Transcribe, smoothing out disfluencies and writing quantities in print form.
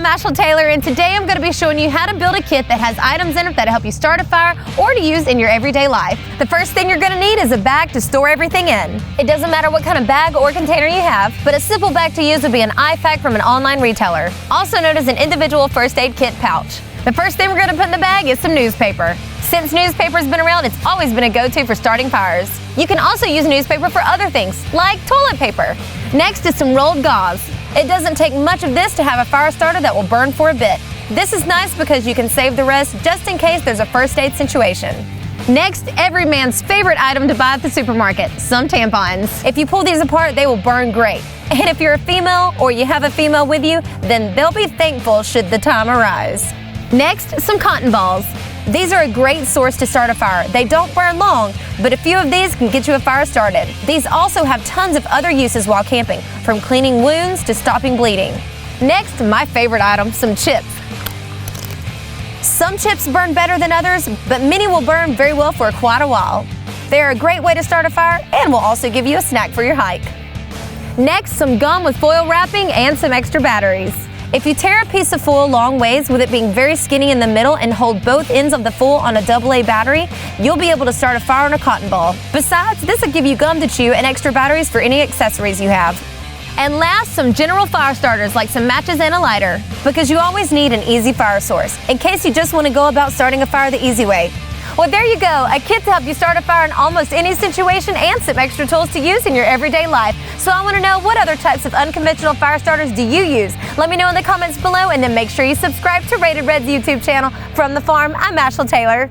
I'm Ashla Taylor, and today I'm going to be showing you how to build a kit that has items in it that'll help you start a fire or to use in your everyday life. The first thing you're going to need is a bag to store everything in. It doesn't matter what kind of bag or container you have, but a simple bag to use would be an IFAC from an online retailer, also known as an individual first aid kit pouch. The first thing we're going to put in the bag is some newspaper. Since newspaper's been around, it's always been a go-to for starting fires. You can also use newspaper for other things, like toilet paper. Next is some rolled gauze. It doesn't take much of this to have a fire starter that will burn for a bit. This is nice because you can save the rest just in case there's a first aid situation. Next, every man's favorite item to buy at the supermarket, some tampons. If you pull these apart, they will burn great. And if you're a female or you have a female with you, then they'll be thankful should the time arise. Next, some cotton balls. These are a great source to start a fire. They don't burn long, but a few of these can get you a fire started. These also have tons of other uses while camping, from cleaning wounds to stopping bleeding. Next, my favorite item, some chips. Some chips burn better than others, but many will burn very well for quite a while. They are a great way to start a fire and will also give you a snack for your hike. Next, some gum with foil wrapping and some extra batteries. If you tear a piece of foil long ways with it being very skinny in the middle and hold both ends of the foil on a AA battery, you'll be able to start a fire on a cotton ball. Besides, this will give you gum to chew and extra batteries for any accessories you have. And last, some general fire starters like some matches and a lighter, because you always need an easy fire source, in case you just want to go about starting a fire the easy way. Well, there you go, a kit to help you start a fire in almost any situation and some extra tools to use in your everyday life. So I want to know, what other types of unconventional fire starters do you use? Let me know in the comments below, and then make sure you subscribe to Rated Red's YouTube channel. From the farm, I'm Ashla Taylor.